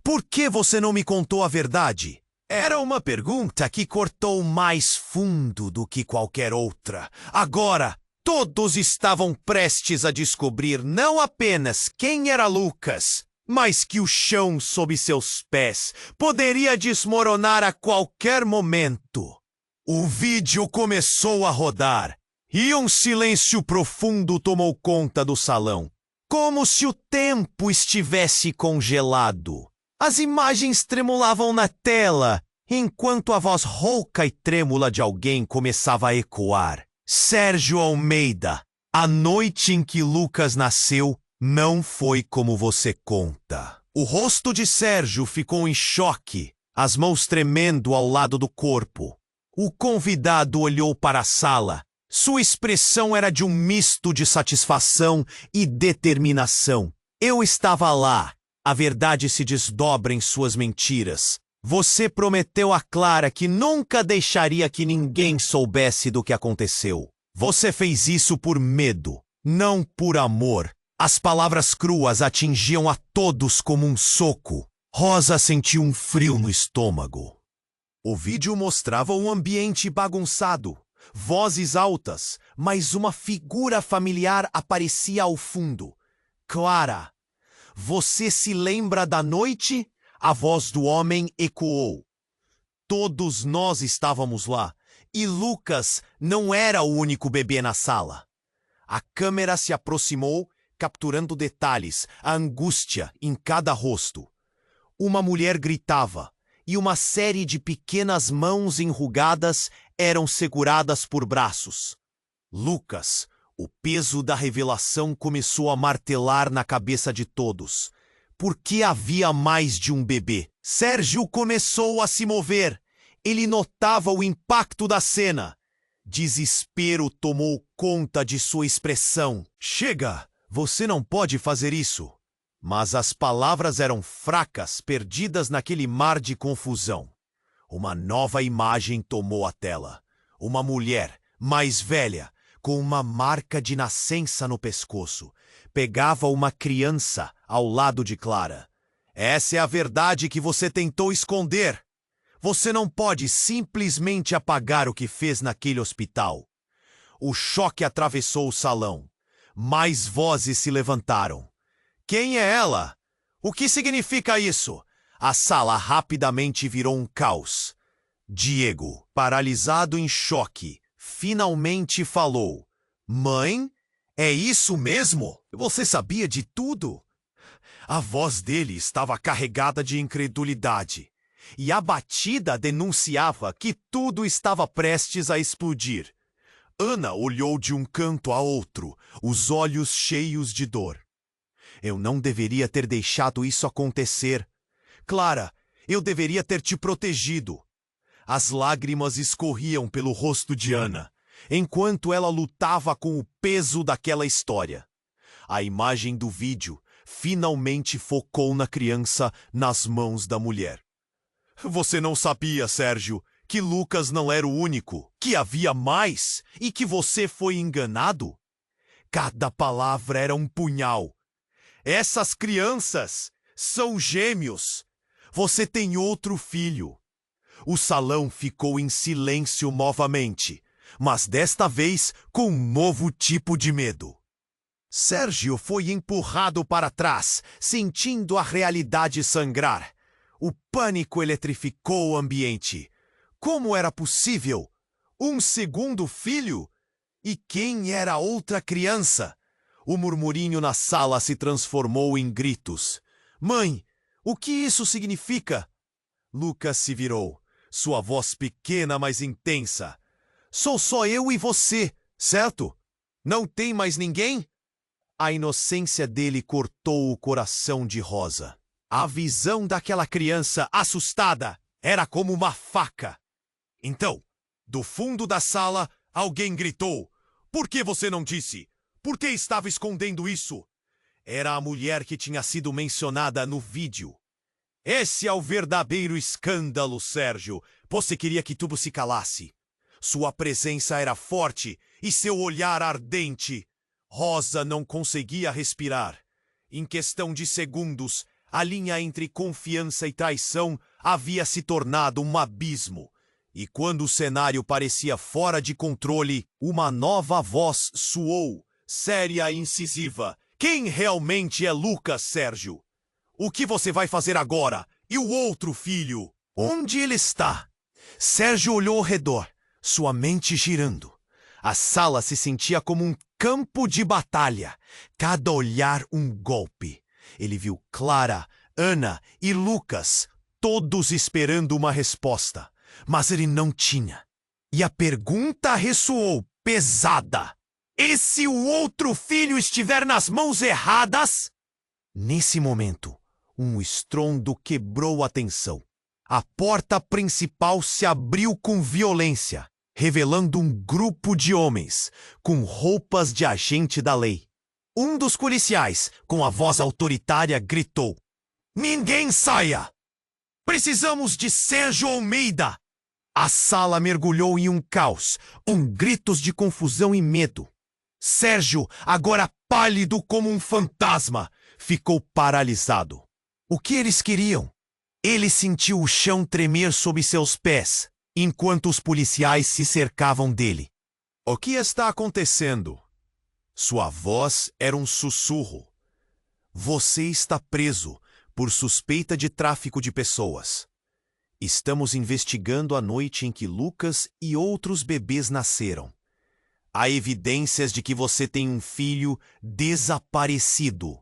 Por que você não me contou a verdade? Era uma pergunta que cortou mais fundo do que qualquer outra. Agora, todos estavam prestes a descobrir não apenas quem era Lucas, mas que o chão sob seus pés poderia desmoronar a qualquer momento. O vídeo começou a rodar. E um silêncio profundo tomou conta do salão, como se o tempo estivesse congelado. As imagens tremulavam na tela, enquanto a voz rouca e trêmula de alguém começava a ecoar. Sérgio Almeida, a noite em que Lucas nasceu não foi como você conta. O rosto de Sérgio ficou em choque, as mãos tremendo ao lado do corpo. O convidado olhou para a sala. Sua expressão era de um misto de satisfação e determinação. Eu estava lá. A verdade se desdobra em suas mentiras. Você prometeu a Clara que nunca deixaria que ninguém soubesse do que aconteceu. Você fez isso por medo, não por amor. As palavras cruas atingiam a todos como um soco. Rosa sentiu um frio no estômago. O vídeo mostrava um ambiente bagunçado. Vozes altas, mas uma figura familiar aparecia ao fundo. Clara, você se lembra da noite? A voz do homem ecoou. Todos nós estávamos lá, e Lucas não era o único bebê na sala. A câmera se aproximou, capturando detalhes, a angústia em cada rosto. Uma mulher gritava, e uma série de pequenas mãos enrugadas eram seguradas por braços. Lucas, o peso da revelação começou a martelar na cabeça de todos. Por que havia mais de um bebê? Sérgio começou a se mover. Ele notava o impacto da cena. Desespero tomou conta de sua expressão. Chega! Você não pode fazer isso. Mas as palavras eram fracas, perdidas naquele mar de confusão. Uma nova imagem tomou a tela. Uma mulher, mais velha, com uma marca de nascença no pescoço, pegava uma criança ao lado de Clara. Essa é a verdade que você tentou esconder. Você não pode simplesmente apagar o que fez naquele hospital. O choque atravessou o salão. Mais vozes se levantaram. Quem é ela? O que significa isso? A sala rapidamente virou um caos. Diego, paralisado em choque, finalmente falou. Mãe? É isso mesmo? Você sabia de tudo? A voz dele estava carregada de incredulidade. E a batida denunciava que tudo estava prestes a explodir. Ana olhou de um canto a outro, os olhos cheios de dor. Eu não deveria ter deixado isso acontecer. Clara, eu deveria ter te protegido. As lágrimas escorriam pelo rosto de Ana, enquanto ela lutava com o peso daquela história. A imagem do vídeo finalmente focou na criança nas mãos da mulher. Você não sabia, Sérgio, que Lucas não era o único, que havia mais e que você foi enganado? Cada palavra era um punhal. Essas crianças são gêmeos. Você tem outro filho. O salão ficou em silêncio novamente, mas desta vez com um novo tipo de medo. Sérgio foi empurrado para trás, sentindo a realidade sangrar. O pânico eletrificou o ambiente. Como era possível? Um segundo filho? E quem era a outra criança? O murmurinho na sala se transformou em gritos. Mãe, o que isso significa? Lucas se virou, sua voz pequena, mas intensa. Sou só eu e você, certo? Não tem mais ninguém? A inocência dele cortou o coração de Rosa. A visão daquela criança assustada era como uma faca. Então, do fundo da sala, alguém gritou. Por que você não disse? Por que estava escondendo isso? Era a mulher que tinha sido mencionada no vídeo. Esse é o verdadeiro escândalo, Sérgio. Você queria que tudo se calasse. Sua presença era forte e seu olhar ardente. Rosa não conseguia respirar. Em questão de segundos, a linha entre confiança e traição havia se tornado um abismo. E quando o cenário parecia fora de controle, uma nova voz soou, séria e incisiva. Quem realmente é Lucas, Sérgio? O que você vai fazer agora? E o outro filho? Onde ele está? Sérgio olhou ao redor, sua mente girando. A sala se sentia como um campo de batalha, cada olhar um golpe. Ele viu Clara, Ana e Lucas, todos esperando uma resposta, mas ele não tinha. E a pergunta ressoou, pesada. E se o outro filho estiver nas mãos erradas? Nesse momento, um estrondo quebrou a tensão. A porta principal se abriu com violência, revelando um grupo de homens com roupas de agente da lei. Um dos policiais, com a voz autoritária, gritou: Ninguém saia! Precisamos de Sérgio Almeida! A sala mergulhou em um caos, com gritos de confusão e medo. Sérgio, agora pálido como um fantasma, ficou paralisado. O que eles queriam? Ele sentiu o chão tremer sob seus pés, enquanto os policiais se cercavam dele. O que está acontecendo? Sua voz era um sussurro. Você está preso por suspeita de tráfico de pessoas. Estamos investigando a noite em que Lucas e outros bebês nasceram. Há evidências de que você tem um filho desaparecido.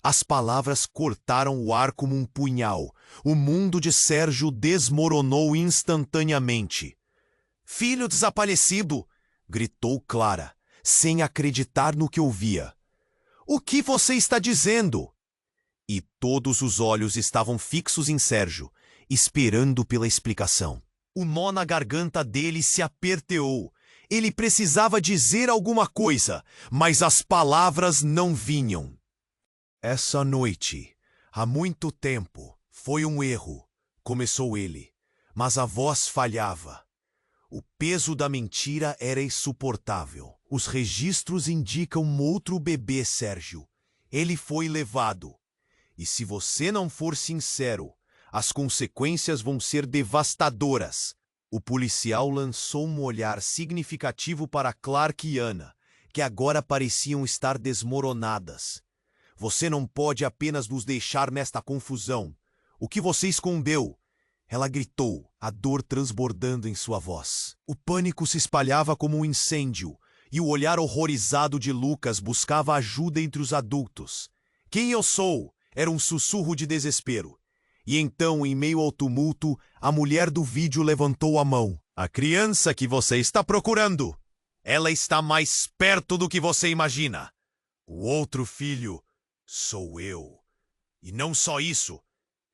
As palavras cortaram o ar como um punhal. O mundo de Sérgio desmoronou instantaneamente. Filho desaparecido! Gritou Clara, sem acreditar no que ouvia. O que você está dizendo? E todos os olhos estavam fixos em Sérgio, esperando pela explicação. O nó na garganta dele se aperteou. Ele precisava dizer alguma coisa, mas as palavras não vinham. Essa noite, há muito tempo, foi um erro, começou ele, mas a voz falhava. O peso da mentira era insuportável. Os registros indicam outro bebê, Sérgio. Ele foi levado. E se você não for sincero, as consequências vão ser devastadoras. O policial lançou um olhar significativo para Clark e Ana, que agora pareciam estar desmoronadas. Você não pode apenas nos deixar nesta confusão. O que você escondeu? Ela gritou, a dor transbordando em sua voz. O pânico se espalhava como um incêndio, e o olhar horrorizado de Lucas buscava ajuda entre os adultos. Quem eu sou? Era um sussurro de desespero. E então, em meio ao tumulto, a mulher do vídeo levantou a mão. A criança que você está procurando. Ela está mais perto do que você imagina. O outro filho sou eu. E não só isso.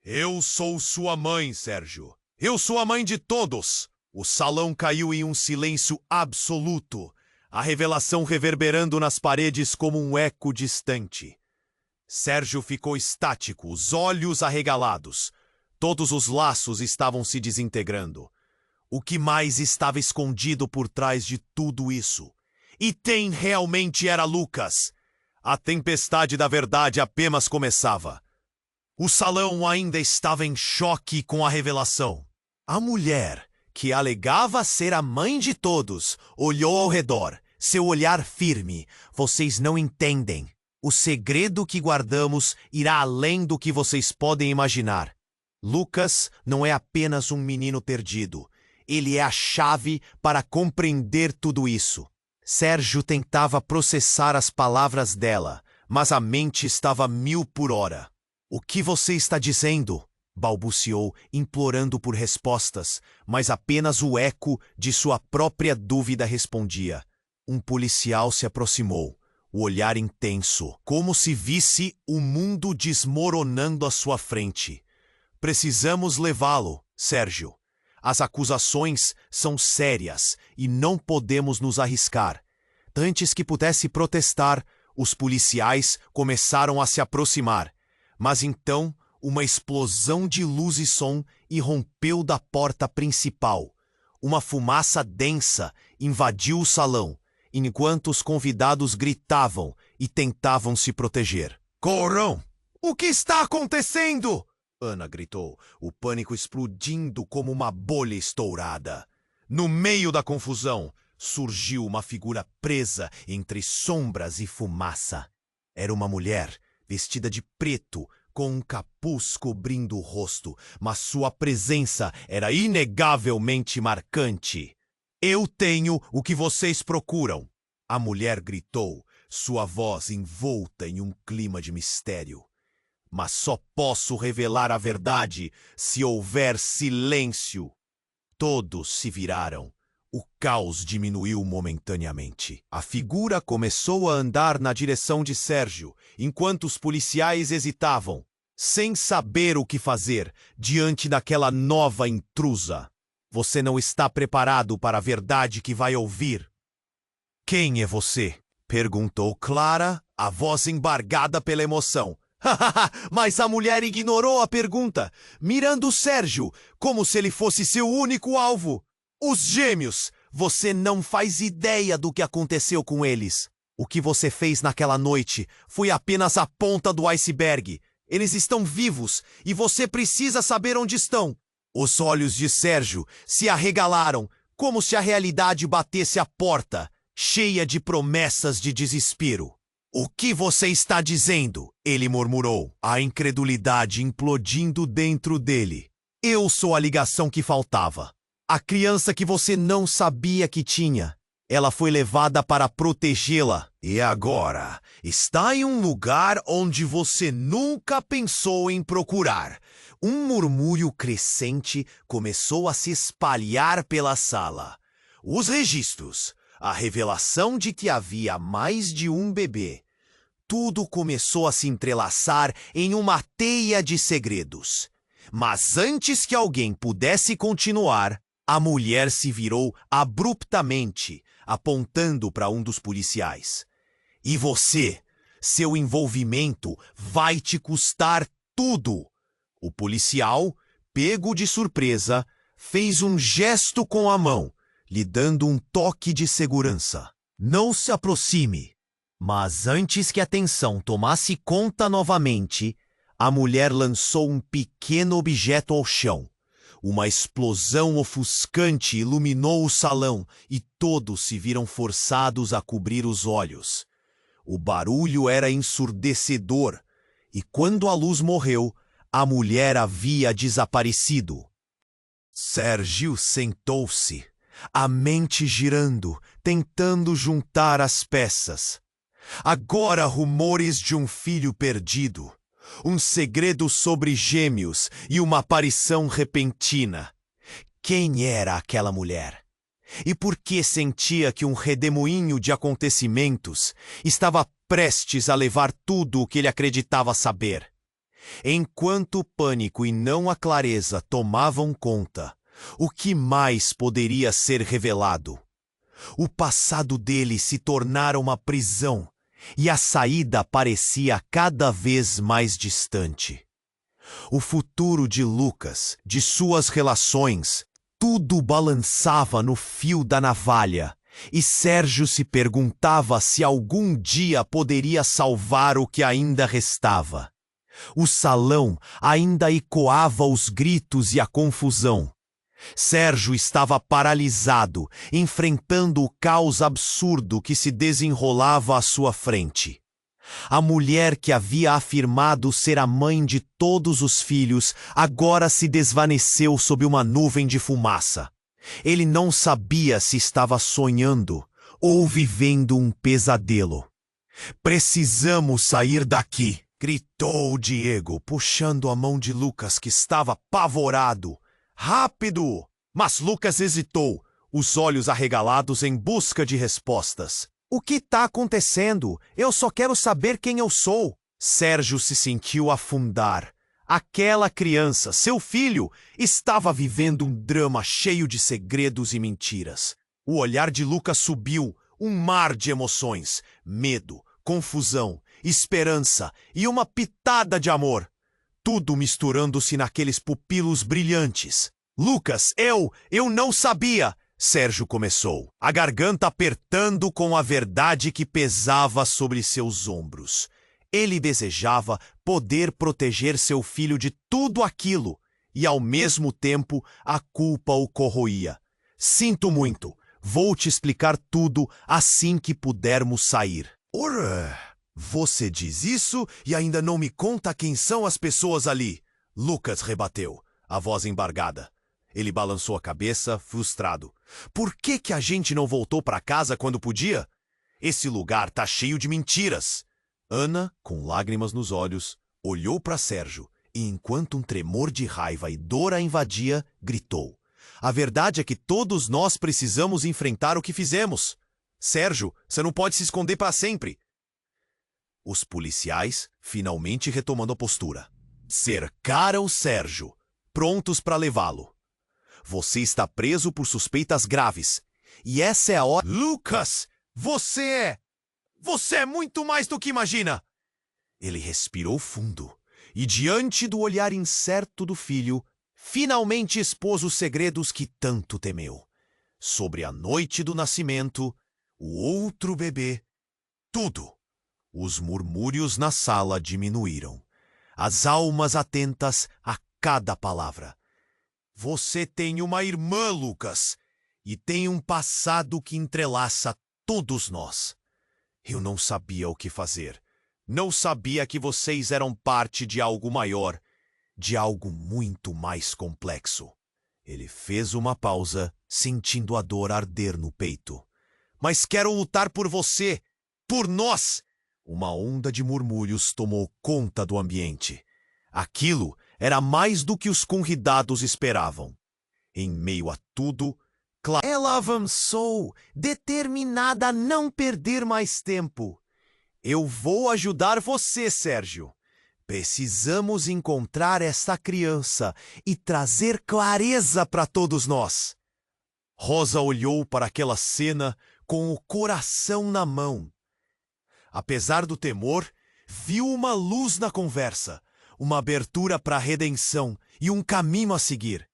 Eu sou sua mãe, Sérgio. Eu sou a mãe de todos. O salão caiu em um silêncio absoluto, a revelação reverberando nas paredes como um eco distante. Sérgio ficou estático, os olhos arregalados. Todos os laços estavam se desintegrando. O que mais estava escondido por trás de tudo isso? E quem realmente era Lucas? A tempestade da verdade apenas começava. O salão ainda estava em choque com a revelação. A mulher, que alegava ser a mãe de todos, olhou ao redor, seu olhar firme. Vocês não entendem. O segredo que guardamos irá além do que vocês podem imaginar. Lucas não é apenas um menino perdido. Ele é a chave para compreender tudo isso. Sérgio tentava processar as palavras dela, mas a mente estava a 1000 por hora. O que você está dizendo? Balbuciou, implorando por respostas, mas apenas o eco de sua própria dúvida respondia. Um policial se aproximou, o olhar intenso, como se visse o mundo desmoronando à sua frente. Precisamos levá-lo, Sérgio. As acusações são sérias e não podemos nos arriscar. Antes que pudesse protestar, os policiais começaram a se aproximar. Mas então, uma explosão de luz e som irrompeu da porta principal. Uma fumaça densa invadiu o salão, enquanto os convidados gritavam e tentavam se proteger. Corram! O que está acontecendo? Ana gritou, o pânico explodindo como uma bolha estourada. No meio da confusão, surgiu uma figura presa entre sombras e fumaça. Era uma mulher, vestida de preto, com um capuz cobrindo o rosto, mas sua presença era inegavelmente marcante. Eu tenho o que vocês procuram, a mulher gritou, sua voz envolta em um clima de mistério. Mas só posso revelar a verdade se houver silêncio. Todos se viraram. O caos diminuiu momentaneamente. A figura começou a andar na direção de Sérgio, enquanto os policiais hesitavam, sem saber o que fazer diante daquela nova intrusa. Você não está preparado para a verdade que vai ouvir. Quem é você? Perguntou Clara, a voz embargada pela emoção. Mas a mulher ignorou a pergunta, mirando Sérgio como se ele fosse seu único alvo. Os gêmeos! Você não faz ideia do que aconteceu com eles. O que você fez naquela noite foi apenas a ponta do iceberg. Eles estão vivos e você precisa saber onde estão. Os olhos de Sérgio se arregalaram, como se a realidade batesse à porta, cheia de promessas de desespero. O que você está dizendo? Ele murmurou, a incredulidade implodindo dentro dele. Eu sou a ligação que faltava. A criança que você não sabia que tinha. Ela foi levada para protegê-la. E agora está em um lugar onde você nunca pensou em procurar. Um murmúrio crescente começou a se espalhar pela sala. Os registros, a revelação de que havia mais de um bebê. Tudo começou a se entrelaçar em uma teia de segredos. Mas antes que alguém pudesse continuar, a mulher se virou abruptamente, apontando para um dos policiais. E você, seu envolvimento vai te custar tudo. O policial, pego de surpresa, fez um gesto com a mão, lhe dando um toque de segurança. Não se aproxime. Mas antes que a tensão tomasse conta novamente, a mulher lançou um pequeno objeto ao chão. Uma explosão ofuscante iluminou o salão e todos se viram forçados a cobrir os olhos. O barulho era ensurdecedor e quando a luz morreu, a mulher havia desaparecido. Sérgio sentou-se, a mente girando, tentando juntar as peças. Agora rumores de um filho perdido, um segredo sobre gêmeos e uma aparição repentina. Quem era aquela mulher? e porque sentia que um redemoinho de acontecimentos estava prestes a levar tudo o que ele acreditava saber. Enquanto o pânico e não a clareza tomavam conta, o que mais poderia ser revelado? O passado dele se tornara uma prisão, e a saída parecia cada vez mais distante. O futuro de Lucas, de suas relações, tudo balançava no fio da navalha, e Sérgio se perguntava se algum dia poderia salvar o que ainda restava. O salão ainda ecoava os gritos e a confusão. Sérgio estava paralisado, enfrentando o caos absurdo que se desenrolava à sua frente. A mulher que havia afirmado ser a mãe de todos os filhos agora se desvaneceu sob uma nuvem de fumaça. Ele não sabia se estava sonhando ou vivendo um pesadelo. "Precisamos sair daqui!" gritou Diego, puxando a mão de Lucas, que estava apavorado. "Rápido!" Mas Lucas hesitou, os olhos arregalados em busca de respostas. "O que está acontecendo? Eu só quero saber quem eu sou." Sérgio se sentiu afundar. Aquela criança, seu filho, estava vivendo um drama cheio de segredos e mentiras. O olhar de Lucas subiu, um mar de emoções, medo, confusão, esperança e uma pitada de amor. Tudo misturando-se naqueles pupilos brilhantes. "Lucas, eu não sabia!" Sérgio começou, a garganta apertando com a verdade que pesava sobre seus ombros. Ele desejava poder proteger seu filho de tudo aquilo, e ao mesmo tempo a culpa o corroía. "Sinto muito, vou te explicar tudo assim que pudermos sair." "Ora, você diz isso e ainda não me conta quem são as pessoas ali?" Lucas rebateu, a voz embargada. Ele balançou a cabeça, frustrado. "Por que a gente não voltou para casa quando podia? Esse lugar tá cheio de mentiras." Ana, com lágrimas nos olhos, olhou para Sérgio e, enquanto um tremor de raiva e dor a invadia, gritou: "A verdade é que todos nós precisamos enfrentar o que fizemos. Sérgio, você não pode se esconder para sempre." Os policiais, finalmente retomando a postura, cercaram Sérgio, prontos para levá-lo. "Você está preso por suspeitas graves. E essa é a hora..." "Lucas, você é muito mais do que imagina!" Ele respirou fundo e, diante do olhar incerto do filho, finalmente expôs os segredos que tanto temeu. Sobre a noite do nascimento, o outro bebê, tudo. Os murmúrios na sala diminuíram, as almas atentas a cada palavra. "Você tem uma irmã, Lucas, e tem um passado que entrelaça todos nós. Eu não sabia o que fazer. Não sabia que vocês eram parte de algo maior, de algo muito mais complexo." Ele fez uma pausa, sentindo a dor arder no peito. "Mas quero lutar por você, por nós!" Uma onda de murmúrios tomou conta do ambiente. Aquilo era mais do que os convidados esperavam. Em meio a tudo, ela avançou, determinada a não perder mais tempo. "Eu vou ajudar você, Sérgio. Precisamos encontrar essa criança e trazer clareza para todos nós." Rosa olhou para aquela cena com o coração na mão. Apesar do temor, viu uma luz na conversa, uma abertura para a redenção e um caminho a seguir.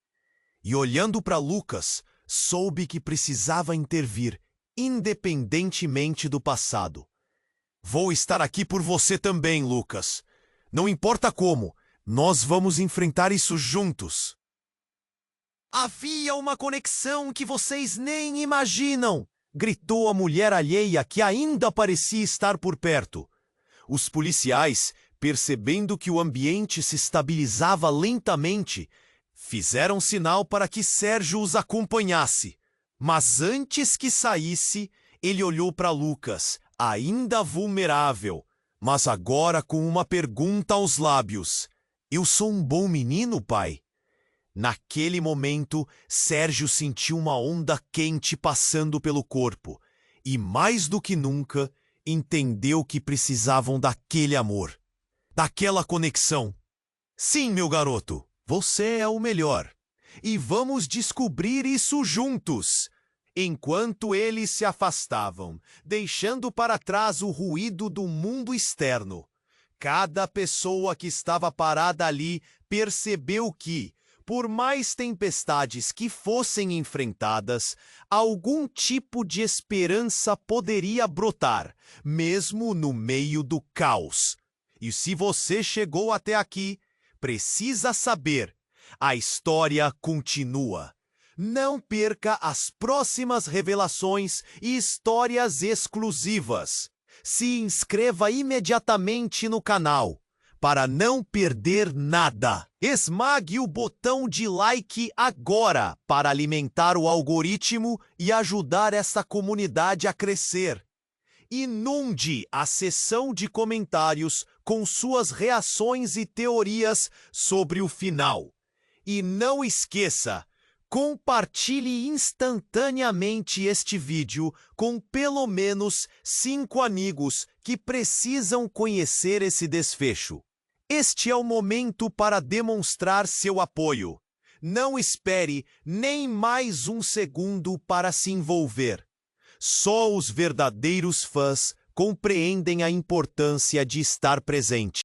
E olhando para Lucas, soube que precisava intervir, independentemente do passado. "Vou estar aqui por você também, Lucas. Não importa como, nós vamos enfrentar isso juntos." "Havia uma conexão que vocês nem imaginam!" gritou a mulher alheia, que ainda parecia estar por perto. Os policiais, percebendo que o ambiente se estabilizava lentamente, fizeram sinal para que Sérgio os acompanhasse. Mas antes que saísse, ele olhou para Lucas, ainda vulnerável, mas agora com uma pergunta aos lábios: "Eu sou um bom menino, pai?" Naquele momento, Sérgio sentiu uma onda quente passando pelo corpo e, mais do que nunca, entendeu que precisavam daquele amor, daquela conexão. Sim, meu garoto, você é o melhor. E vamos descobrir isso juntos. Enquanto eles se afastavam, deixando para trás o ruído do mundo externo, cada pessoa que estava parada ali percebeu que, por mais tempestades que fossem enfrentadas, algum tipo de esperança poderia brotar, mesmo no meio do caos. E se você chegou até aqui, precisa saber, a história continua. Não perca as próximas revelações e histórias exclusivas. Se inscreva imediatamente no canal para não perder nada. Esmague o botão de like agora para alimentar o algoritmo e ajudar essa comunidade a crescer. Inunde a seção de comentários com suas reações e teorias sobre o final. E não esqueça, compartilhe instantaneamente este vídeo com pelo menos 5 amigos que precisam conhecer esse desfecho. Este é o momento para demonstrar seu apoio. Não espere nem mais um segundo para se envolver. Só os verdadeiros fãs compreendem a importância de estar presente.